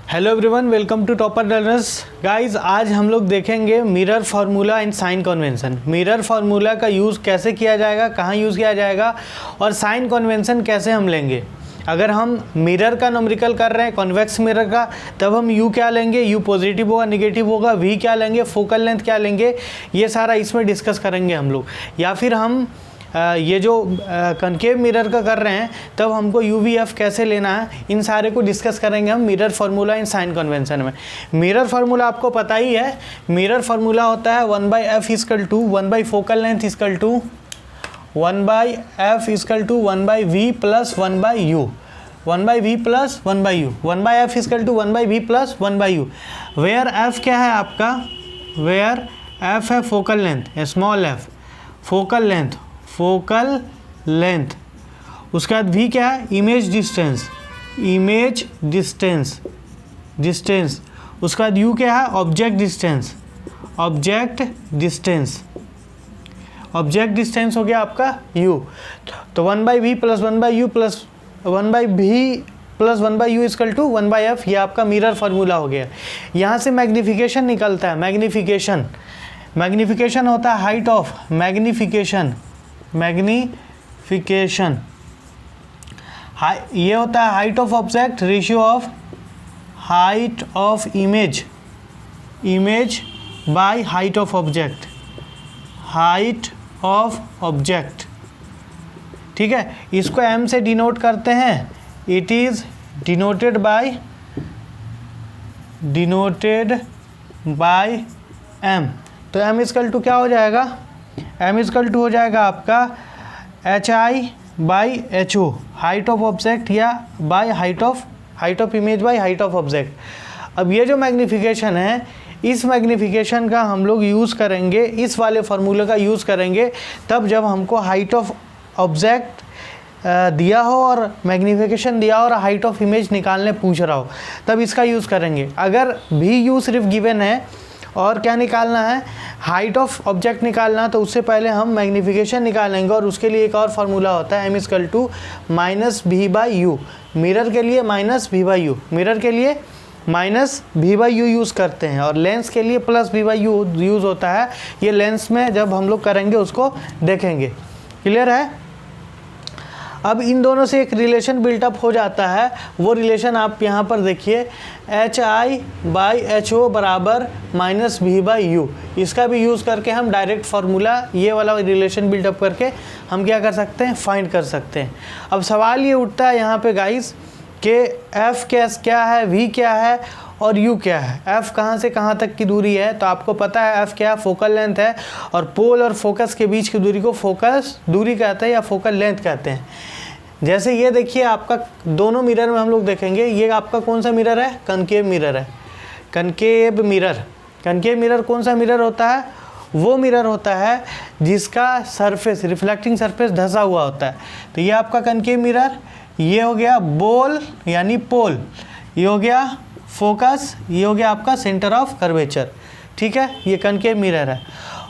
Hello everyone, welcome to topper learners. Guys, आज हम लोग देखेंगे mirror formula and sign convention. Mirror formula का यूज़ कैसे किया जाएगा, कहाँ यूज़ किया जाएगा और साइन कन्वेंशन कैसे हम लेंगे। अगर हम मिरर का न्यूमेरिकल कर रहे हैं, कॉन्वेक्स मिरर का, तब हम यू क्या लेंगे, यू पॉजिटिव होगा, नेगेटिव होगा, वी क्या लेंगे, फोकल लेंथ क्या लेंगे, ये सारा इसमें डिस्कस करेंगे हम लोग। या फिर हम ये जो कनकेव मिरर का कर रहे हैं तब हमको यू वी एफ कैसे लेना है, इन सारे को डिस्कस करेंगे हम मिरर फार्मूला इन साइन कन्वेंशन में। मिरर फार्मूला आपको पता ही है। मिरर फार्मूला होता है 1/f equal to 1/, focal length equal to 1/f equal to 1/v plus 1/u, 1/v plus 1/u, 1/f equal to 1/v plus 1/u। Where f क्या है आपका, वेयर f है focal length, small f focal length, focal length. उसके बाद v क्या है, image distance, image distance, distance. उसके बाद u क्या है, object distance, object distance, object distance हो गया आपका u। तो 1/v plus 1/u plus 1/v plus 1/u equal to 1/f, ये आपका मिरर फार्मूला हो गया। यहाँ से मैग्निफिकेशन निकलता है, मैग्निफिकेशन, मैग्निफिकेशन होता है हाइट ऑफ, मैग्निफिकेशन, मैग्निफिकेशन ये होता है height of object ratio of height of image, image by height of object, height of object. ठीक है, इसको m से डिनोट करते हैं। It is denoted by m। तो m इक्वल टू क्या हो जाएगा, m इक्वल टू हो जाएगा आपका HI/HO, हाइट ऑफ ऑब्जेक्ट या by height of image by height of object. अब ये जो मैग्निफिकेशन है, इस मैग्निफिकेशन का हम लोग यूज़ करेंगे, इस वाले फार्मूले का यूज़ करेंगे तब जब हमको हाइट ऑफ ऑब्जेक्ट दिया हो और मैग्निफिकेशन दिया हो और हाइट ऑफ इमेज निकालने पूछ रहा हो, तब इसका यूज़ करेंगे। अगर भी यू सिर्फ गिवन है और क्या निकालना है, हाइट ऑफ ऑब्जेक्ट निकालना है, तो उससे पहले हम मैग्निफिकेशन निकालेंगे और उसके लिए एक और फार्मूला होता है m equal to -v/u। Mirror के लिए -v/u, मिरर के लिए -v/u यूज़ करते हैं और लेंस के लिए +v/u यूज़ होता है। ये लेंस में जब हम लोग करेंगे उसको देखेंगे। क्लियर है। अब इन दोनों से एक रिलेशन बिल्टअप हो जाता है, वो रिलेशन आप यहाँ पर देखिए, HI/HO बराबर -v/u। इसका भी यूज़ करके हम डायरेक्ट फार्मूला, ये वाला रिलेशन बिल्टअप करके हम क्या कर सकते हैं, फाइंड कर सकते हैं। अब सवाल ये उठता है यहाँ पे गाइस कि f क्या है, v क्या है और u क्या है। f कहाँ से कहाँ तक की दूरी है, तो आपको पता है f क्या है, फोकल लेंथ है, और पोल और फोकस के बीच की दूरी को फोकस दूरी कहते हैं या फोकल लेंथ कहते हैं। जैसे ये देखिए, आपका दोनों मिरर में हम लोग देखेंगे, ये आपका कौन सा मिरर है, कनकेव मिरर है, कनकेव मिरर। कनकेव मिरर कौन सा मिरर होता है, वो मिरर होता है जिसका सरफेस, रिफ्लेक्टिंग सरफेस धंसा हुआ होता है। तो ये आपका कनकेव मिरर, ये हो गया बोल यानी पोल, ये हो गया फोकस, ये हो गया आपका सेंटर ऑफ कर्वेचर। ठीक है, ये कनकेव मिरर है।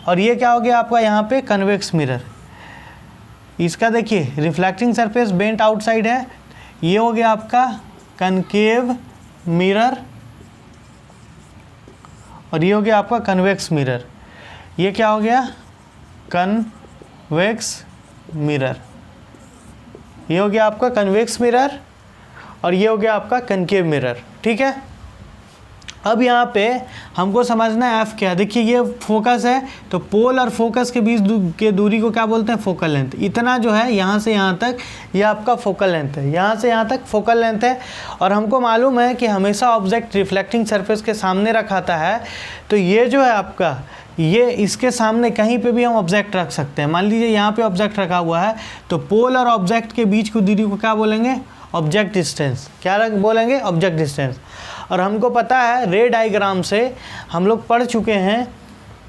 और ये क्या हो गया आपका यहाँ पे, कन्वेक्स मिरर। इसका देखिए रिफ्लेक्टिंग सरफेस बेंट आउटसाइड है, ये हो गया आपका कनकेव मिरर, और ये हो गया आपका कन्वेक्स मिरर। ये क्या हो गया, कन्वेक्स मिरर। ये हो गया आपका कन्वेक्स मिरर और ये हो गया आपका कनकेव मिरर। ठीक है। अब यहाँ पे हमको समझना है f क्या। देखिए ये फोकस है, तो पोल और फोकस के बीच के दूरी को क्या बोलते हैं, फोकल लेंथ। इतना जो है यहाँ से यहाँ तक, ये आपका फोकल लेंथ है, यहाँ से यहाँ तक फोकल लेंथ है। और हमको मालूम है कि हमेशा ऑब्जेक्ट रिफ्लेक्टिंग सरफेस के सामने रखाता है, तो ये जो है आपका, ये इसके सामने कहीं पे भी हम ऑब्जेक्ट रख सकते हैं। मान लीजिए यहाँ पे ऑब्जेक्ट रखा हुआ है, तो पोल और ऑब्जेक्ट के बीच की दूरी को क्या बोलेंगे, ऑब्जेक्ट डिस्टेंस। क्या बोलेंगे, ऑब्जेक्ट डिस्टेंस। और हमको पता है रे डायग्राम से हम लोग पढ़ चुके हैं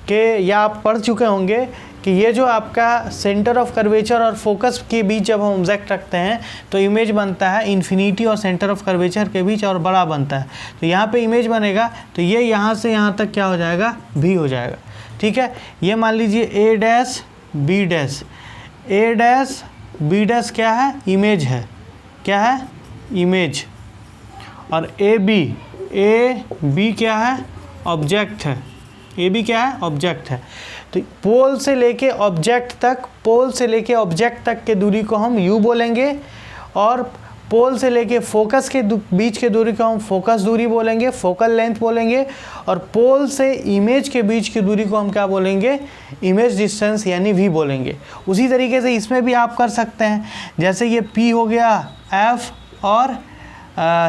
कि, या आप पढ़ चुके होंगे कि ये जो आपका सेंटर ऑफ कर्वेचर और फोकस के बीच जब हम ऑब्जेक्ट रखते हैं तो इमेज बनता है इन्फिनिटी और सेंटर ऑफ कर्वेचर के बीच, और बड़ा बनता है। तो यहाँ पे इमेज बनेगा, तो ये यहाँ से यहाँ तक क्या हो जाएगा, भी हो जाएगा। ठीक है, ये मान लीजिए A dash B dash, A dash B dash क्या है, इमेज है, क्या है, इमेज। और ए बी ए बी क्या है, ऑब्जेक्ट है, ए बी क्या है, ऑब्जेक्ट है। तो पोल से लेके ऑब्जेक्ट तक, पोल से लेके ऑब्जेक्ट तक के दूरी को हम यू बोलेंगे, और पोल से लेके फोकस के बीच के दूरी को हम फोकस दूरी बोलेंगे, फोकल लेंथ बोलेंगे, और पोल से इमेज के बीच की दूरी को हम क्या बोलेंगे, इमेज डिस्टेंस यानी वी बोलेंगे। उसी तरीके से इसमें भी आप कर सकते हैं, जैसे ये पी हो गया, एफ और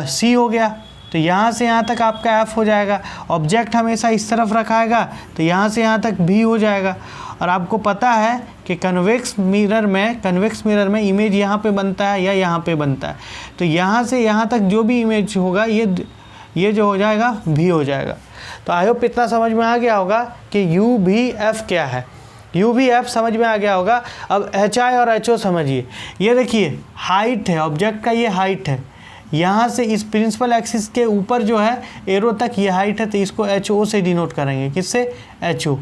सी हो गया, तो यहाँ से यहाँ तक आपका एफ हो जाएगा। ऑब्जेक्ट हमेशा इस तरफ रखाएगा तो यहाँ से यहाँ तक भी हो जाएगा। और आपको पता है कि कन्वेक्स मिरर में इमेज यहाँ पे बनता है या यहाँ पे बनता है, तो यहाँ से यहाँ तक जो भी इमेज होगा ये जो हो जाएगा भी हो जाएगा। तो आई होप इतना समझ में आ गया होगा कि यू भी एफ क्या है, यू भी एफ समझ में आ गया होगा। अब एच आई और एच ओ समझिए। ये देखिए हाइट है, ऑब्जेक्ट का ये हाइट है, यहाँ से इस प्रिंसिपल एक्सिस के ऊपर जो है एरो तक ये हाइट है, तो इसको एच ओ से डिनोट करेंगे, किससे, एच ओ।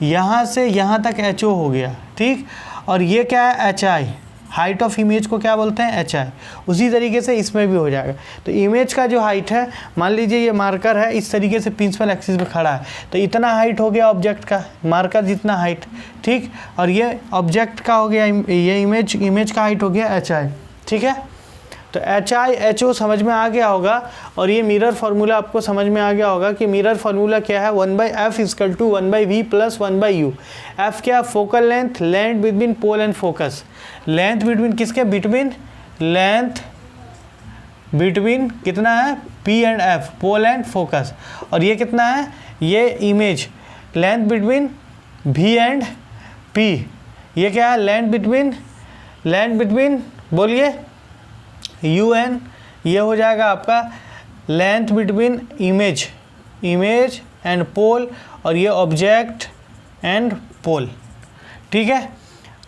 यहाँ से यहाँ तक एच ओ हो गया, ठीक। और ये क्या है, H I, height of image को क्या बोलते हैं, एच आई। उसी तरीके से इसमें भी हो जाएगा। तो इमेज का जो हाइट है, मान लीजिए ये मार्कर है, इस तरीके से प्रिंसिपल एक्सिस पे खड़ा है, तो इतना हाइट हो गया ऑब्जेक्ट का, मार्कर जितना हाइट, ठीक। और ये ऑब्जेक्ट का हो गया, ये इमेज का हाइट हो गया एच आई, ठीक है। तो एच आई एच ओ समझ में आ गया होगा। और ये मिरर फार्मूला आपको समझ में आ गया होगा कि मिरर फार्मूला क्या है, 1/f = 1/v + 1/u। f क्या, focal length, length between pole and focus, length between किसके, लेंथ बिटवीन कितना है, p and f, pole and focus. और ये कितना है, ये image, length between v and p। ये क्या है, लेंथ बिटवीन बोलिए un, ये हो जाएगा आपका length between image and pole, और ये ऑब्जेक्ट एंड पोल, ठीक है,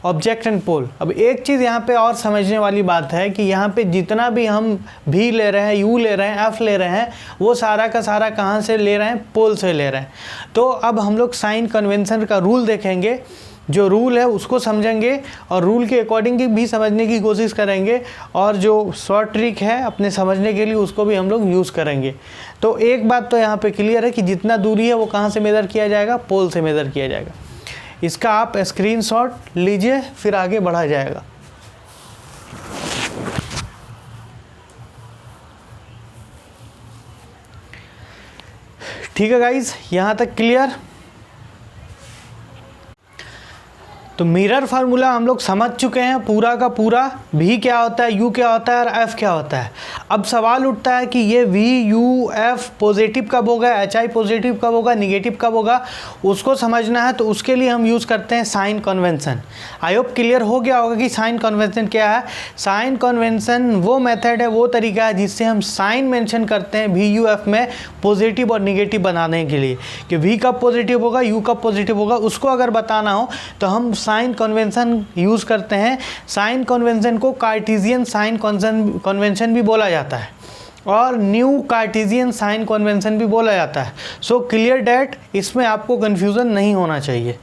ऑब्जेक्ट एंड पोल। अब एक चीज़ यहाँ पे और समझने वाली बात है कि यहाँ पे जितना भी हम भी ले रहे हैं, यू ले रहे हैं, एफ ले रहे हैं, वो सारा का सारा कहाँ से ले रहे हैं, पोल से ले रहे हैं। तो अब हम लोग साइन कन्वेंशन का रूल देखेंगे, जो रूल है उसको समझेंगे और रूल के अकॉर्डिंग भी समझने की कोशिश करेंगे, और जो शॉर्ट ट्रिक है अपने समझने के लिए उसको भी हम लोग यूज़ करेंगे। तो एक बात तो यहाँ पे क्लियर है कि जितना दूरी है वो कहाँ से मेज़र किया जाएगा, पोल से मेज़र किया जाएगा। इसका आप स्क्रीनशॉट लीजिए, फिर आगे बढ़ा जाएगा। ठीक है गाइज, यहाँ तक क्लियर। तो मिरर फार्मूला हम लोग समझ चुके हैं पूरा का पूरा, भी क्या होता है, यू क्या होता है और एफ क्या होता है। अब सवाल उठता है कि ये वी यू एफ पॉजिटिव कब होगा, एच आई पॉजिटिव कब होगा, निगेटिव कब होगा, उसको समझना है। तो उसके लिए हम यूज़ करते हैं sign convention. I hope clear हो गया होगा कि साइन कन्वेंशन क्या है। साइन कन्वेंशन वो मेथड है, वो तरीका है जिससे हम साइन मेंशन करते हैं वी यू एफ में पॉजिटिव और निगेटिव बनाने के लिए, कि वी कब पॉजिटिव होगा, यू कब पॉजिटिव होगा, उसको अगर बताना हो तो हम साइन कन्वेंशन यूज़ करते हैं। साइन कन्वेंशन को कार्टेशियन साइन कन्वेंशन भी बोला जाता है और न्यू कार्टेशियन साइन कन्वेंशन भी बोला जाता है। सो क्लियर डैट, इसमें आपको कन्फ्यूज़न नहीं होना चाहिए।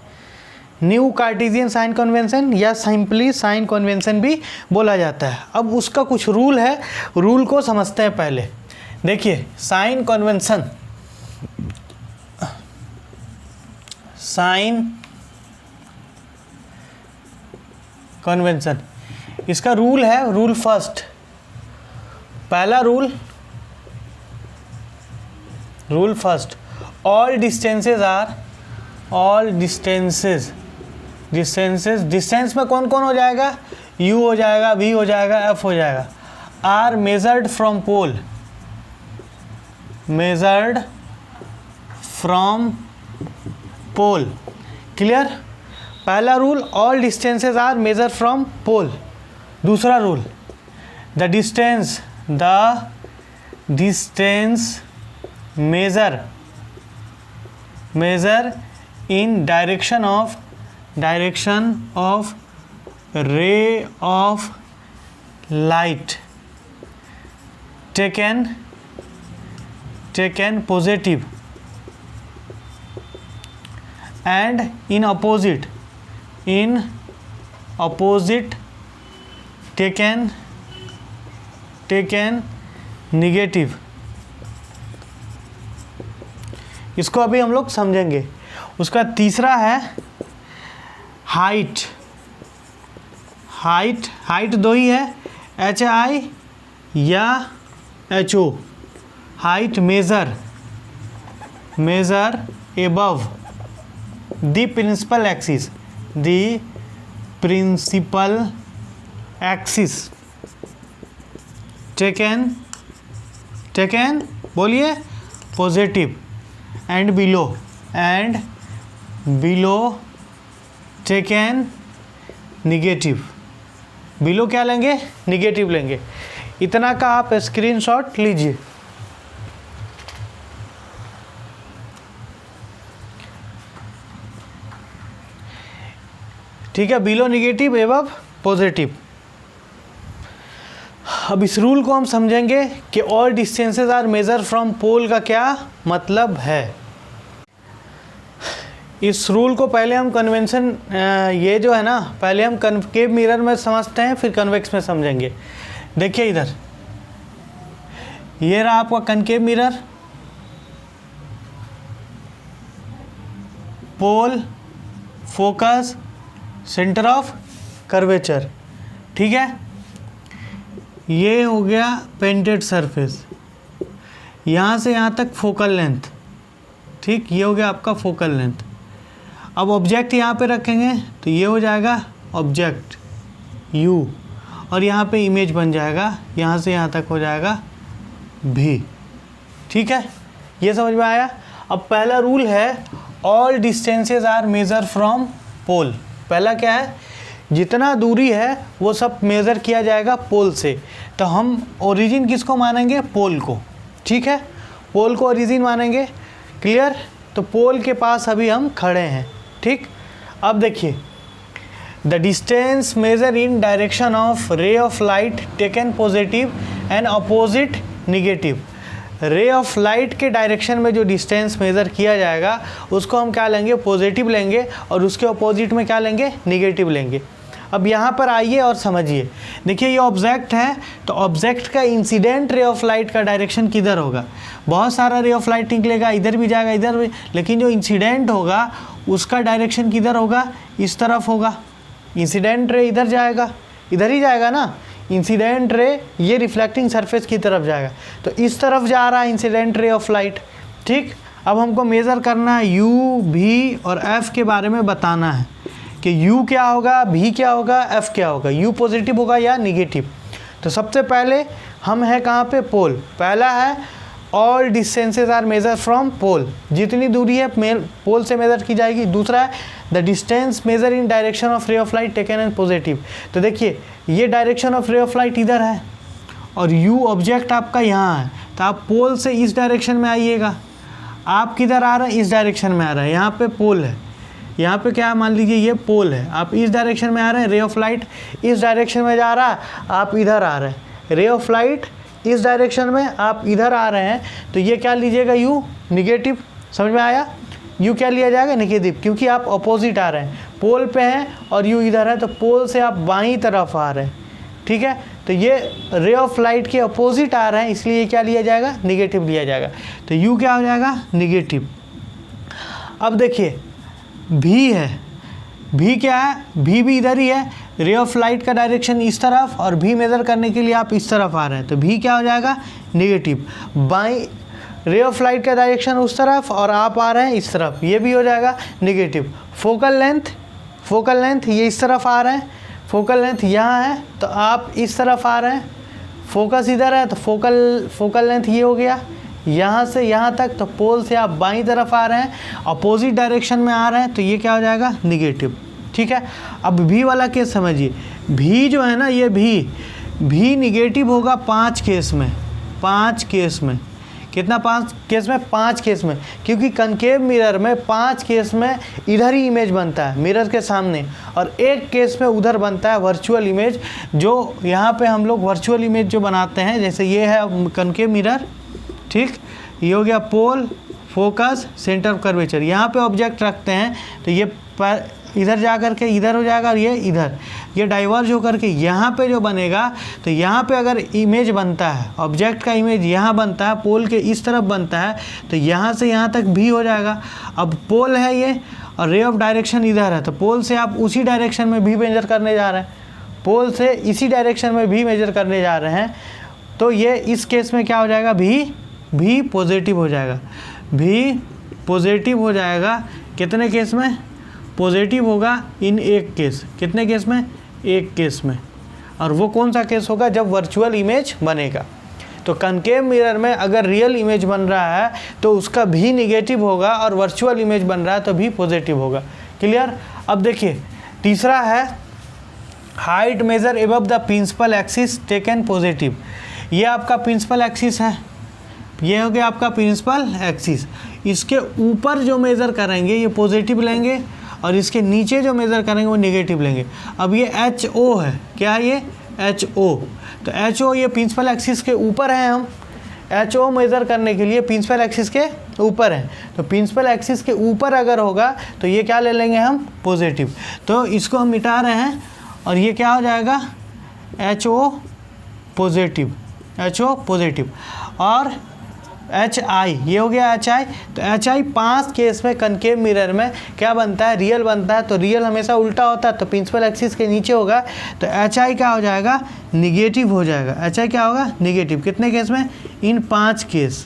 न्यू कार्टेशियन साइन कन्वेंशन या सिंपली साइन कन्वेंशन भी बोला जाता है। अब उसका कुछ रूल है, रूल को समझते हैं पहले। देखिए साइन कन्वेंशन, साइन कन्वेंशन, इसका रूल है, रूल फर्स्ट, पहला rule first, all distances are, all distances distance में कौन कौन हो जाएगा, u हो जाएगा, v हो जाएगा, f हो जाएगा, are measured from pole, measured from pole. Clear, पहला rule all distances are measure from pole. दूसरा rule the distance measure in direction of ray of light taken positive and in opposite taken negative। इसको अभी हम लोग समझेंगे। उसका तीसरा है हाइट। हाइट दो ही है, HI या HO। Height measure above the principal axis taken बोलिए positive and below taken negative. Below क्या लेंगे, निगेटिव लेंगे। इतना का आप स्क्रीनशॉट लीजिए। ठीक है, बिलो निगेटिव एवं पॉजिटिव। अब इस रूल को हम समझेंगे कि all distances are measure from pole का क्या मतलब है। इस रूल को पहले हम कन्वेंशन ये जो है ना, पहले हम कनकेव मिरर में समझते हैं, फिर कन्वेक्स में समझेंगे। देखिए इधर, ये रहा आपका concave mirror, pole, focus, centre of curvature. ठीक है, ये हो गया पेंटेड सरफेस, यहाँ से यहाँ तक फोकल लेंथ। ठीक, ये हो गया आपका फोकल लेंथ। अब ऑब्जेक्ट यहाँ पे रखेंगे तो ये हो जाएगा ऑब्जेक्ट U, और यहाँ पे इमेज बन जाएगा, यहाँ से यहाँ तक हो जाएगा V। ठीक है, ये समझ में आया। अब पहला रूल है all distances are measure from pole. पहला क्या है, जितना दूरी है वो सब मेज़र किया जाएगा पोल से। तो हम ओरिजिन किसको मानेंगे, पोल को। ठीक है, पोल को ओरिजिन मानेंगे। क्लियर, तो पोल के पास अभी हम खड़े हैं। ठीक, अब देखिए, the distance measure in direction of ray of light taken positive and opposite negative. रे ऑफ लाइट के डायरेक्शन में जो डिस्टेंस मेज़र किया जाएगा उसको हम क्या लेंगे, पॉजिटिव लेंगे, और उसके अपोजिट में क्या लेंगे, निगेटिव लेंगे। अब यहाँ पर आइए और समझिए। देखिए ये ऑब्जेक्ट है, तो ऑब्जेक्ट का इंसिडेंट रे ऑफ लाइट का डायरेक्शन किधर होगा। बहुत सारा रे ऑफ लाइट निकलेगा, इधर भी जाएगा, इधर भी, लेकिन जो इंसिडेंट होगा उसका डायरेक्शन किधर होगा, इस तरफ होगा। इंसिडेंट रे इधर जाएगा, इधर ही जाएगा ना। इंसिडेंट रे ये रिफ्लेक्टिंग सरफेस की तरफ जाएगा, तो इस तरफ जा रहा है इंसिडेंट रे ऑफ लाइट। ठीक, अब हमको मेज़र करना है U, V और F के बारे में बताना है कि U क्या होगा, V क्या होगा, F क्या होगा, U पॉजिटिव होगा या निगेटिव। तो सबसे पहले हम हैं कहाँ पे, पोल। पहला है all distances are measure from pole, जितनी दूरी है पोल से मेज़र की जाएगी। दूसरा है the distance measure in direction of ray of light taken and positive. तो देखिए ये direction of ray of light इधर है और U ऑब्जेक्ट आपका यहाँ है, तो आप पोल से इस डायरेक्शन में आइएगा। आप किधर आ रहे हैं, इस डायरेक्शन में आ रहे हैं। यहाँ पे पोल है, यहाँ पे क्या मान लीजिए ये पोल है, आप इस डायरेक्शन में आ रहे हैं। रे ऑफ लाइट इस डायरेक्शन में जा रहा है, आप इधर आ रहे हैं। रे ऑफ लाइट इस डायरेक्शन में, आप इधर आ रहे हैं, तो ये क्या लीजिएगा, U निगेटिव। समझ में आया, U क्या लिया जाएगा, निगेटिव, क्योंकि आप अपोजिट आ रहे हैं। पोल पे हैं और U इधर है, तो पोल से आप बाईं तरफ आ रहे हैं। ठीक है, तो ये रे ऑफ लाइट के अपोजिट आ रहे हैं, इसलिए क्या लिया जाएगा, निगेटिव लिया जाएगा। तो U क्या हो जाएगा, निगेटिव। अब देखिए V है, V क्या है, V भी इधर ही है। रे ऑफ लाइट का डायरेक्शन इस तरफ, और V मेज़र करने के लिए आप इस तरफ आ रहे हैं, तो V क्या हो जाएगा, निगेटिव। बाई रे ऑफ लाइट का डायरेक्शन उस तरफ और आप आ रहे हैं इस तरफ, ये भी हो जाएगा निगेटिव। फोकल लेंथ ये इस तरफ आ रहे हैं, फोकल लेंथ यहाँ है, तो आप इस तरफ आ रहे हैं। फोकस इधर है, तो फोकल लेंथ ये हो गया, यहाँ से यहाँ तक। तो पोल से आप बाईं तरफ आ रहे हैं, अपोजिट डायरेक्शन में आ रहे हैं, तो ये क्या हो जाएगा, निगेटिव। ठीक है, अब V वाला केस समझिए। V जो है ना, ये V निगेटिव होगा 5 केस में। 5 केस में कितना, 5 केस में, 5 केस में, क्योंकि कनकेव मिरर में 5 केस में इधर ही इमेज बनता है मिरर के सामने, और एक केस में उधर बनता है वर्चुअल इमेज। जो यहाँ पे हम लोग वर्चुअल इमेज जो बनाते हैं, जैसे ये है कनकेव मिरर। ठीक, ये हो गया पोल, फोकस, सेंटर ऑफ कर्वेचर। यहाँ पे ऑब्जेक्ट रखते हैं, तो ये इधर जा कर के इधर हो जाएगा और ये इधर, ये डाइवर्ज होकर के यहाँ पे जो बनेगा, तो यहाँ पे अगर इमेज बनता है, ऑब्जेक्ट का इमेज यहाँ बनता है, पोल के इस तरफ बनता है, तो यहाँ से यहाँ तक भी हो जाएगा। अब पोल है ये और रे ऑफ डायरेक्शन इधर है, तो पोल से आप उसी डायरेक्शन में भी मेजर करने जा रहे हैं, पोल से इसी डायरेक्शन में भी मेजर करने जा रहे हैं, तो ये इस केस में क्या हो जाएगा, भी पॉजिटिव हो जाएगा, भी पॉजिटिव हो जाएगा। कितने केस में पॉजिटिव होगा, इन एक केस, कितने केस में, एक केस में। और वो कौन सा केस होगा, जब वर्चुअल इमेज बनेगा। तो कनकेव मिरर में अगर रियल इमेज बन रहा है तो उसका भी निगेटिव होगा, और वर्चुअल इमेज बन रहा है तो भी पॉजिटिव होगा। क्लियर। अब देखिए तीसरा है height measure above the principal axis taken positive. ये आपका प्रिंसिपल एक्सिस है, ये हो गया आपका प्रिंसिपल एक्सिस। इसके ऊपर जो मेज़र करेंगे ये पॉजिटिव लेंगे, और इसके नीचे जो मेज़र करेंगे वो नेगेटिव लेंगे। अब ये HO है, क्या है ये HO, तो HO ये प्रिंसिपल एक्सिस के ऊपर है। हम HO मेज़र करने के लिए प्रिंसिपल एक्सिस के ऊपर है, तो प्रिंसिपल एक्सिस के ऊपर अगर होगा तो ये क्या ले लेंगे हम, पॉजिटिव। तो इसको हम मिटा रहे हैं और ये क्या हो जाएगा, HO पॉजिटिव, HO पॉजिटिव। और HI ये हो गया HI। तो HI 5 केस में कनकेव मिरर में क्या बनता है, रियल बनता है। तो रियल हमेशा उल्टा होता है, तो प्रिंसिपल एक्सिस के नीचे होगा, तो HI क्या हो जाएगा, निगेटिव हो जाएगा। HI क्या होगा, निगेटिव। कितने केस में, इन 5 केस।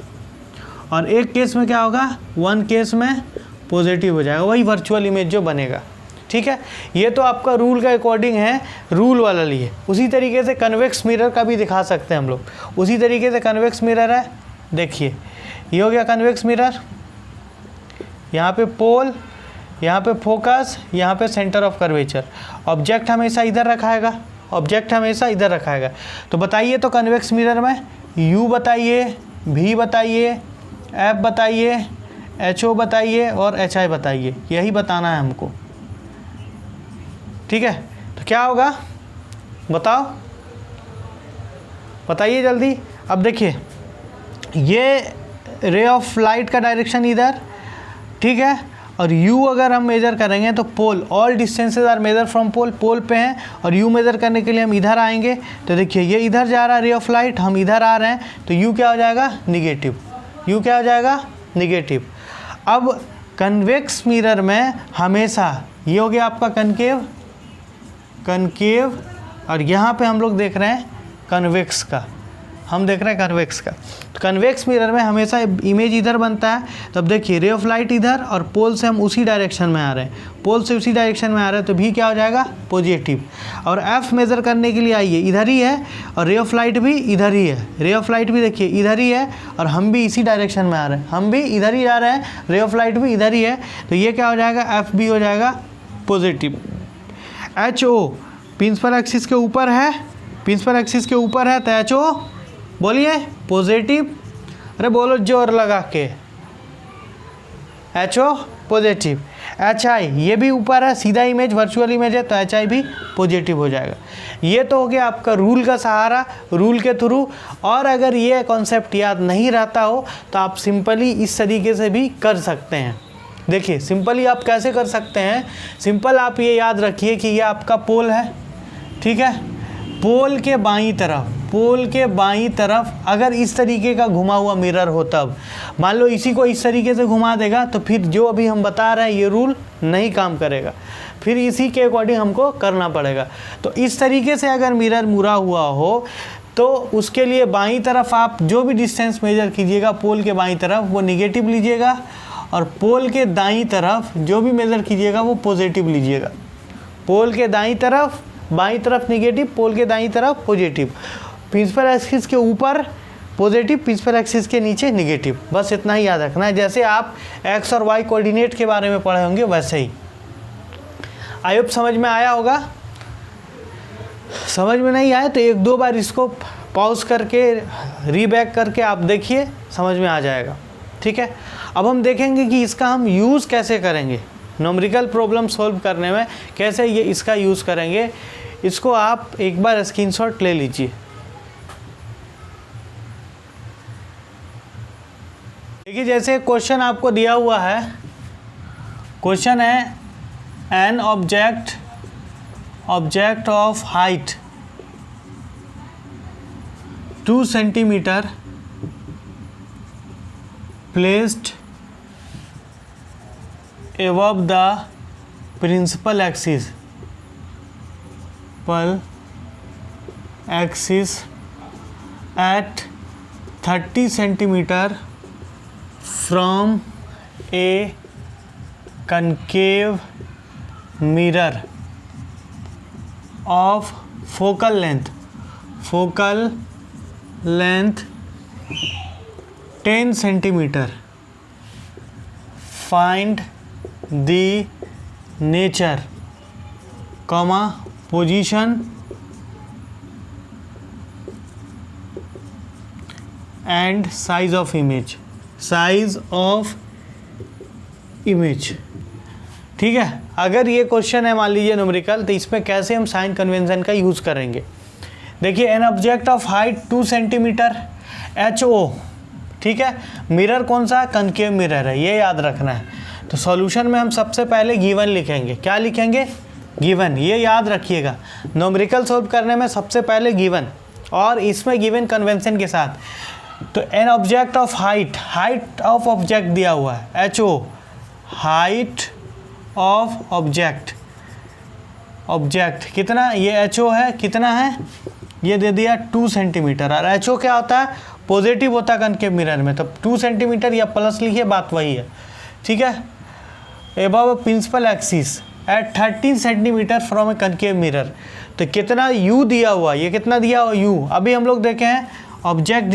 और एक केस में क्या होगा, 1 केस में पॉजिटिव हो जाएगा, वही वर्चुअल इमेज जो बनेगा। ठीक है, ये तो आपका रूल के अकॉर्डिंग है, रूल वाला लिए। उसी तरीके से कन्वेक्स मिरर का भी दिखा सकते हैं हम लोग। उसी तरीके से कन्वेक्स मिरर है, देखिए ये हो गया कन्वेक्स मिरर, यहाँ पे पोल, यहाँ पे फोकस, यहाँ पे सेंटर ऑफ कर्वेचर। ऑब्जेक्ट हमेशा इधर रखाएगा, ऑब्जेक्ट हमेशा इधर रखाएगा। तो बताइए, तो कन्वेक्स मिरर में U बताइए, V बताइए, F बताइए, HO बताइए और HI बताइए, यही बताना है हमको। ठीक है, तो क्या होगा बताओ, बताइए जल्दी। अब देखिए ये रे ऑफ लाइट का डायरेक्शन इधर, ठीक है, और U अगर हम मेज़र करेंगे तो pole, all distances are measure from pole, pole पे हैं, और U मेज़र करने के लिए हम इधर आएंगे। तो देखिए ये इधर जा रहा है रे ऑफ लाइट, हम इधर आ रहे हैं, तो U क्या हो जाएगा, निगेटिव। U क्या हो जाएगा, निगेटिव। अब कन्वेक्स मिरर में हमेशा ये हो गया आपका कनकेव, कनकेव, और यहाँ पे हम लोग देख रहे हैं कन्वेक्स का, हम देख रहे हैं कन्वेक्स का। तो कन्वेक्स मिरर में हमेशा इमेज इधर बनता है। तब देखिए रे ऑफ लाइट इधर, और पोल से हम उसी डायरेक्शन में आ रहे हैं, पोल से उसी डायरेक्शन में आ रहे हैं, तो भी क्या हो जाएगा, पॉजिटिव। और F मेज़र करने के लिए आइए, इधर ही है, और रे ऑफ लाइट भी इधर ही है, रे ऑफ लाइट भी देखिए इधर ही है, और हम भी इसी डायरेक्शन में आ रहे हैं, हम भी इधर ही जा रहे हैं, रे ऑफ लाइट भी इधर ही है, तो ये क्या हो जाएगा, F भी हो जाएगा पॉजिटिव। HO प्रिंसिपल एक्सिस के ऊपर है, प्रिंसिपल एक्सिस के ऊपर है, तो HO बोलिए पॉजिटिव, अरे बोलो जोर लगा के, HO पॉजिटिव। HI ये भी ऊपर है, सीधा इमेज वर्चुअल इमेज है, तो HI भी पॉजिटिव हो जाएगा। ये तो हो गया आपका रूल का सहारा, रूल के थ्रू। और अगर ये कॉन्सेप्ट याद नहीं रहता हो तो आप सिंपली इस तरीके से भी कर सकते हैं। देखिए सिंपली आप कैसे कर सकते हैं, सिंपल आप ये याद रखिए कि ये आपका पोल है, ठीक है, पोल के बाईं तरफ, पोल के बाईं तरफ अगर इस तरीके का घुमा हुआ मिरर हो, तब मान लो इसी को इस तरीके से घुमा देगा, तो फिर जो अभी हम बता रहे हैं ये रूल नहीं काम करेगा, फिर इसी के अकॉर्डिंग हमको करना पड़ेगा। तो इस तरीके से अगर मिरर मुड़ा हुआ हो तो उसके लिए बाईं तरफ आप जो भी डिस्टेंस मेजर कीजिएगा पोल के बाईं तरफ वो निगेटिव लीजिएगा, और पोल के दाईं तरफ जो भी मेजर कीजिएगा वो पॉजिटिव लीजिएगा। पोल के दाईं तरफ, बाईं तरफ निगेटिव, पोल के दाईं तरफ पॉजिटिव। प्रिंसिपल एक्सिस के ऊपर पॉजिटिव, प्रिंसिपल एक्सिस के नीचे निगेटिव। बस इतना ही याद रखना है, जैसे आप एक्स और वाई कोऑर्डिनेट के बारे में पढ़े होंगे वैसे ही। आई होप समझ में आया होगा। समझ में नहीं आया तो एक दो बार इसको पॉज करके रीबैक करके आप देखिए, समझ में आ जाएगा। ठीक है, अब हम देखेंगे कि इसका हम यूज़ कैसे करेंगे, न्यूमेरिकल प्रॉब्लम सॉल्व करने में कैसे ये इसका यूज़ करेंगे। इसको आप एक बार स्क्रीनशॉट ले लीजिए। देखिए जैसे क्वेश्चन आपको दिया हुआ है, क्वेश्चन है an object of height 2 centimetre placed above the principal axis at 30 centimeter from a concave mirror of focal length 10 centimeter. Find the nature, position and size of image. ठीक है। अगर ये क्वेश्चन है मान लीजिए न्यूमेरिकल, तो इसमें कैसे हम साइन कन्वेंशन का यूज़ करेंगे। देखिए an object of height 2 centimetre HO, ठीक है। मिरर कौन सा, कनकेव मिरर है, ये याद रखना है। तो सॉल्यूशन में हम सबसे पहले गिवन लिखेंगे। क्या लिखेंगे, गिवन, ये याद रखिएगा। न्यूमेरिकल सॉल्व करने में सबसे पहले गिवन, और इसमें गिवन कन्वेंशन के साथ। तो an object of height of object दिया हुआ है HO, हाइट ऑफ ऑब्जेक्ट कितना, ये HO है, कितना है, ये दे दिया 2 सेंटीमीटर। और HO क्या होता है, पॉजिटिव होता है कनकेव मिरर में, तब 2 सेंटीमीटर या प्लस लिखिए, बात वही है, ठीक है। Above principal axis at 13 centimetre from a concave mirror, तो कितना U दिया हुआ, ये कितना दिया हुआ U। अभी हम लोग देखे हैं ऑब्जेक्ट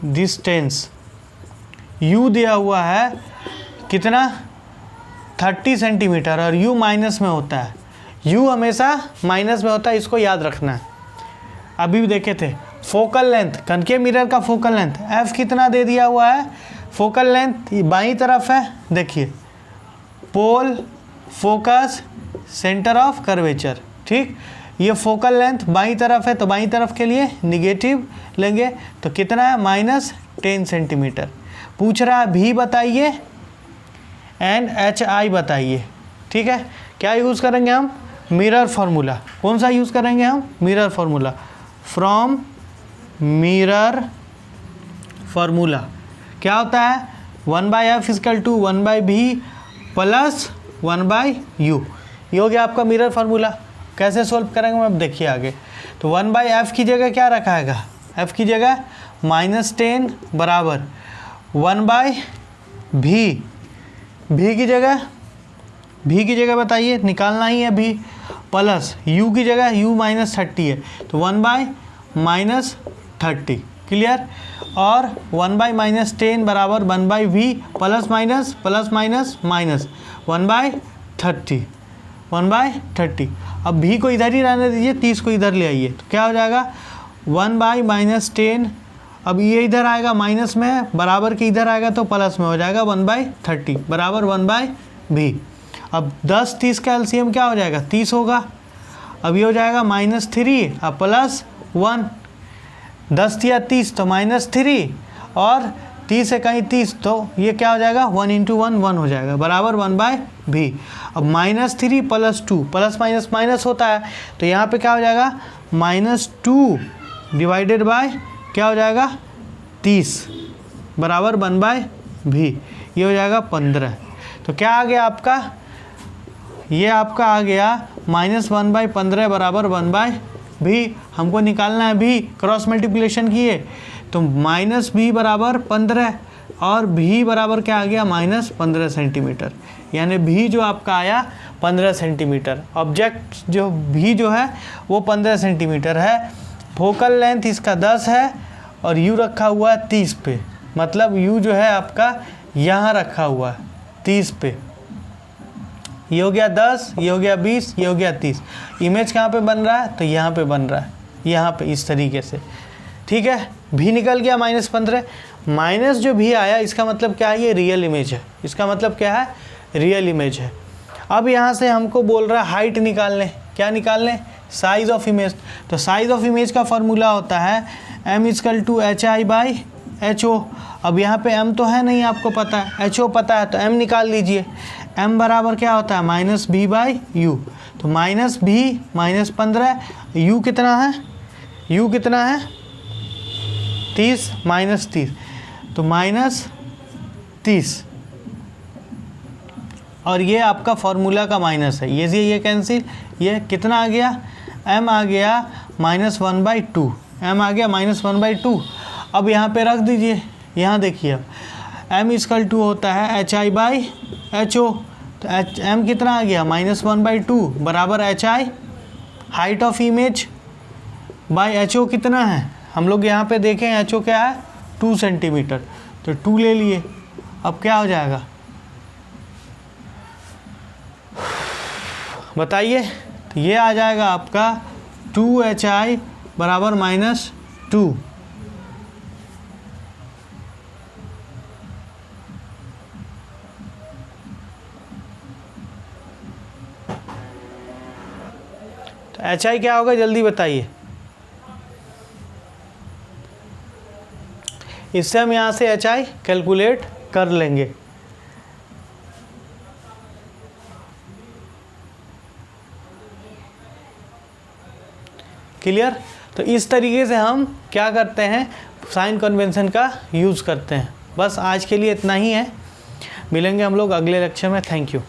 डिस्टेंस U दिया हुआ है कितना, 30 सेंटीमीटर, और U माइनस में होता है, U हमेशा माइनस में होता है, इसको याद रखना है। अभी भी देखे थे फोकल लेंथ, कनकेव मिरर का फोकल लेंथ F कितना दे दिया हुआ है, फोकल लेंथ बाईं तरफ है, देखिए पोल, फोकस, सेंटर ऑफ कर्वेचर, ठीक। ये फोकल लेंथ बाईं तरफ है, तो बाईं तरफ के लिए निगेटिव लेंगे, तो कितना है, -10 सेंटीमीटर। पूछ रहा है भी बताइए एंड HI बताइए, ठीक है। क्या यूज़ करेंगे हम, मिरर फार्मूला। कौन सा यूज़ करेंगे हम, mirror formula. From mirror formula क्या होता है, 1/F = 1/B + 1/U, ये हो गया आपका मिरर फार्मूला। कैसे सोल्व करेंगे हम, अब देखिए आगे। तो 1/F की जगह क्या रखा है, F की जगह -10 बराबर 1/B, भी की जगह बताइए, निकालना ही है भी, प्लस U की जगह U -30 है, तो 1/-30, क्लियर। और 1/-10 बराबर 1/V + -, 1/30। अब भी को इधर ही रहने दीजिए, 30 को इधर ले आइए, तो क्या हो जाएगा 1/-10, अब ये इधर आएगा माइनस में, बराबर के इधर आएगा तो प्लस में हो जाएगा 1/30 बराबर 1/V। अब 10-30 का एलसीएम क्या हो जाएगा, 30 होगा। अब ये हो जाएगा -3 और +1, 10 या 30 तो -3, और 30 से कहीं 30, तो ये क्या हो जाएगा 1 × 1 1 हो जाएगा बराबर 1/V। अब -3 + 2, प्लस माइनस माइनस होता है, तो यहाँ पे क्या हो जाएगा -2 डिवाइडेड बाय क्या हो जाएगा 30 बराबर 1/V, ये हो जाएगा 15। तो क्या आ गया आपका, ये आपका आ गया -1/15 बराबर 1/V। हमको निकालना है भी, क्रॉस मल्टीप्लिकेशन किए तो -V बराबर 15, और V बराबर क्या आ गया -15 सेंटीमीटर, यानी V जो आपका आया 15 सेंटीमीटर। ऑब्जेक्ट जो V जो है वो 15 सेंटीमीटर है। फोकल लेंथ इसका 10 है, और U रखा हुआ है 30 पे, मतलब U जो है आपका यहाँ रखा हुआ है 30 पे। ये हो गया 10, ये हो गया 20, ये हो गया 30। इमेज कहाँ पे बन रहा है, तो यहाँ पे बन रहा है, यहाँ पे इस तरीके से, ठीक है। भी निकल गया -15, माइनस जो भी आया इसका मतलब क्या है, ये रियल इमेज है, इसका मतलब क्या है, रियल इमेज है। अब यहाँ से हमको बोल रहा है हाइट निकाल लें, क्या निकाल लें, साइज़ ऑफ इमेज। तो साइज़ ऑफ इमेज का फॉर्मूला होता है M = HI/L HO। अब यहाँ पे M तो है नहीं, आपको पता है, HO पता है, तो M निकाल लीजिए। M बराबर क्या होता है, -B/U। तो -B -15, U कितना है, U कितना है 30, -30, तो -30। और ये आपका फॉर्मूला का माइनस है, ये कैंसिल, ये कितना आ गया, M आ गया -1/2, M आ गया -1/2। अब यहाँ पे रख दीजिए, यहाँ देखिए अब M होता है HI/HO, तो M कितना आ गया -1/2 बराबर HI, height of image by HO कितना है, हम लोग यहाँ पे देखें HO क्या है 2 सेंटीमीटर, तो 2 ले लिए। अब क्या हो जाएगा बताइए, तो ये आ जाएगा आपका 2HI बराबर -2। तो HI क्या होगा जल्दी बताइए। इससे हम यहाँ से HI कैलकुलेट कर लेंगे। क्लियर। तो इस तरीके से हम क्या करते हैं, साइन कन्वेंशन का यूज़ करते हैं। बस आज के लिए इतना ही है, मिलेंगे हम लोग अगले लेक्चर में। Thank you.